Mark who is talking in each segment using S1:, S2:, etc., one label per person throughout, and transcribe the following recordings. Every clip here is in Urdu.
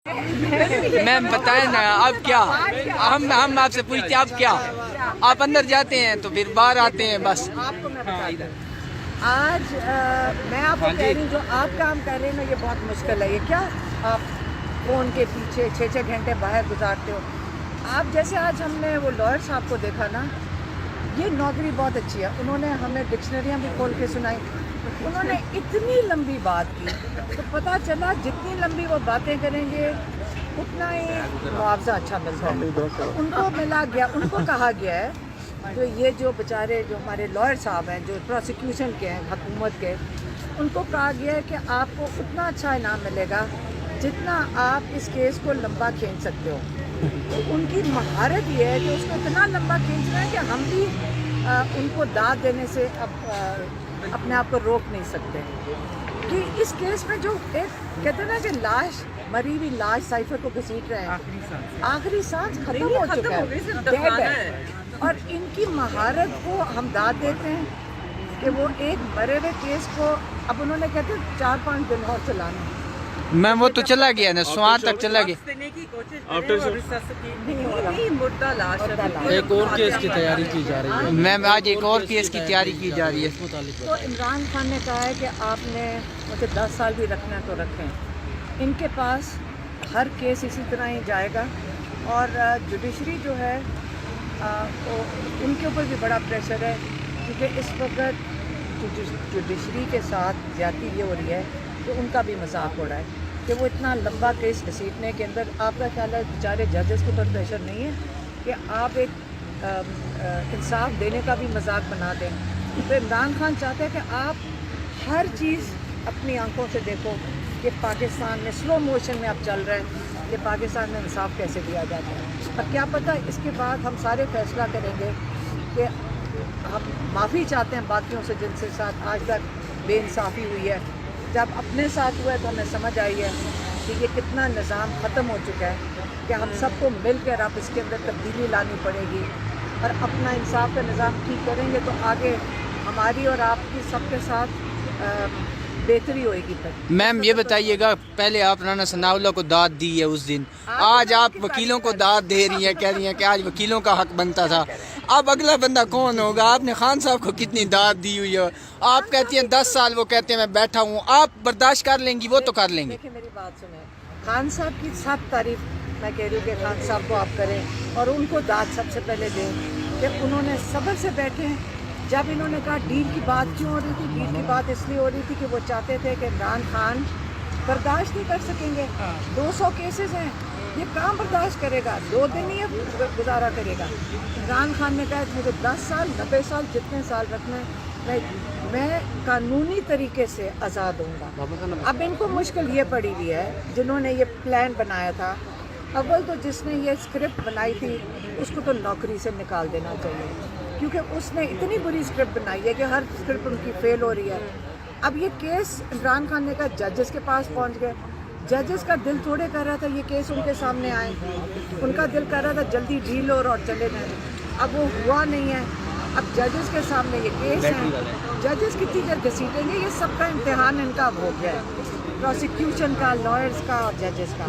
S1: میم بتائیں نا آپ کیا، ہم آپ سے پوچھتے ہیں آپ کیا، آپ اندر جاتے ہیں تو پھر باہر آتے ہیں بس.
S2: آپ کو میں بتاتی ہوں آج میں آپ کو کہہ رہی ہوں جو آپ کام کر رہے ہیں نا یہ بہت مشکل ہے. یہ کیا آپ فون کے پیچھے 6 گھنٹے باہر گزارتے ہو. آپ جیسے آج ہم نے وہ لائر صاحب کو دیکھا نا، یہ نوکری بہت اچھی ہے. انہوں نے ہمیں ڈکشنریاں بھی کھول کے سنائی. انہوں نے اتنی لمبی بات کی تو پتہ چلا جتنی لمبی وہ باتیں کریں گے اتنا ہی معاوضہ اچھا ملتا ہے. ان کو ملا گیا، ان کو کہا گیا ہے جو یہ جو بیچارے جو ہمارے لائر صاحب ہیں جو پروسیکیوشن کے ہیں حکومت کے، ان کو کہا گیا ہے کہ آپ کو اتنا اچھا انعام ملے گا جتنا آپ اس کیس کو لمبا کھینچ سکتے ہو. ان کی مہارت یہ ہے کہ اس کو اتنا لمبا کھینچ رہے ہیں کہ ہم بھی ان کو داد دینے سے اب اپنے آپ کو روک نہیں سکتے. کہ اس کیس میں جو ایک کہتے ہیں نا کہ لاش، مری ہوئی لاش سائفر کو گھسیٹ رہے ہیں، آخری سانس ختم ہو چکا ہے، ڈیڈ ہے. اور ان کی مہارت کو ہم داد دیتے ہیں کہ وہ ایک مرے ہوئے کیس کو اب انہوں نے کہتے ہیں 4-5 دن اور چلانا.
S1: میم وہ تو چلا گیا نا، سوار تک چلا گیا.
S3: ایک اور کیس کی تیاری کی جا رہی ہے.
S1: میم آج ایک اور کیس کی تیاری کی جا رہی ہے.
S2: تو عمران خان نے کہا ہے کہ آپ نے مجھے 10 سال بھی رکھنا ہے تو رکھیں. ان کے پاس ہر کیس اسی طرح ہی جائے گا. اور جوڈیشری جو ہے ان کے اوپر بھی بڑا پریشر ہے کیونکہ اس وقت جوڈیشری کے ساتھ زیادتی یہ ہو رہی ہے کہ ان کا بھی مذاق ہو رہا ہے کہ وہ اتنا لمبا کیس گھسیٹنے کے اندر. آپ کا خیال ہے بیچارے ججز کو پر پریشر نہیں ہے کہ آپ ایک انصاف دینے کا بھی مذاق بنا دیں؟ تو عمران خان چاہتا ہے کہ آپ ہر چیز اپنی آنکھوں سے دیکھو کہ پاکستان میں سلو موشن میں اب چل رہا ہے کہ پاکستان میں انصاف کیسے دیا جاتا ہے. اور کیا پتہ اس کے بعد ہم سارے فیصلہ کریں گے کہ ہم معافی چاہتے ہیں باقیوں سے جن سے ساتھ آج تک بے انصافی ہوئی ہے. جب اپنے ساتھ ہوا ہے تو ہمیں سمجھ آئی ہے کہ یہ کتنا نظام ختم ہو چکا ہے کہ ہم سب کو مل کر اب اس کے اندر تبدیلی لانی پڑے گی اور اپنا انصاف کا نظام ٹھیک کریں گے تو آگے ہماری اور آپ کی سب کے ساتھ بہتری ہوئے گی.
S1: میم یہ بتائیے گا، پہلے آپ رانا ثناء اللہ کو داد دی ہے اس دن، آج آپ وکیلوں کو داد دے رہی ہیں، کہہ رہی ہیں کہ آج وکیلوں کا حق بنتا تھا. اب اگلا بندہ کون ہوگا؟ آپ نے خان صاحب کو کتنی داد دی ہوئی ہے. آپ کہتی ہیں 10 سال، وہ کہتے ہیں میں بیٹھا ہوں. آپ برداشت کر لیں گی، وہ تو کر لیں گے.
S2: دیکھیں میری بات سنیں، خان صاحب کی سب تعریف میں کہہ رہی ہوں کہ خان صاحب کو آپ کریں اور ان کو داد سب سے پہلے دیں کہ انہوں نے صبر سے بیٹھے. جب انہوں نے کہا ڈیل کی بات کیوں ہو رہی تھی، ڈیل کی بات اس لیے ہو رہی تھی کہ وہ چاہتے تھے کہ عمران خان برداشت نہیں کر سکیں گے. 200 کیسز ہیں، یہ کام برداشت کرے گا؟ 2 دن ہی گزارا کرے گا. عمران خان نے کہا مجھے 10 سال 90 سال جتنے سال رکھنا ہے، میں قانونی طریقے سے آزاد ہوں گا. اب ان کو مشکل یہ پڑی ہوئی ہے جنہوں نے یہ پلان بنایا تھا. اول تو جس نے یہ اسکرپٹ بنائی تھی اس کو تو نوکری سے نکال دینا چاہیے کیونکہ اس نے اتنی بری اسکرپٹ بنائی ہے کہ ہر اسکرپٹ ان کی فیل ہو رہی ہے. اب یہ کیس عمران خان نے کہا ججز کے پاس پہنچ گئے. ججز کا دل تھوڑے کر رہا تھا یہ کیس ان کے سامنے آئے، ان کا دل کر رہا تھا جلدی ڈیل ہو اور چلے جائیں. اب وہ ہوا نہیں ہے. اب ججز کے سامنے یہ کیس ہے، ججز کتنی دیر گھسیٹیں گے؟ یہ سب کا امتحان ان کا ہو گیا ہے، پروسیکیوشن کا، لائرز کا اور ججز کا.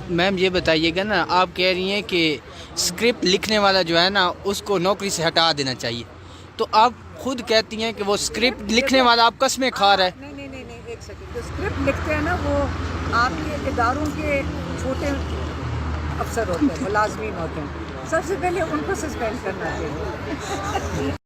S1: میم یہ بتائیے گا نا، آپ کہہ رہی ہیں کہ اسکرپٹ لکھنے والا جو ہے نا اس کو نوکری سے ہٹا دینا چاہیے، تو آپ خود کہتی ہیں کہ وہ اسکرپٹ لکھنے والا آپ قسمیں کھا رہا ہے.
S2: نہیں ایک سیکنڈ. جو اسکرپٹ لکھتے ہیں نا وہ آپ کے اداروں کے چھوٹے افسر ہوتے ہیں، ملازمین ہوتے ہیں. سب سے پہلے ان کو سسپینڈ کرنا چاہیے.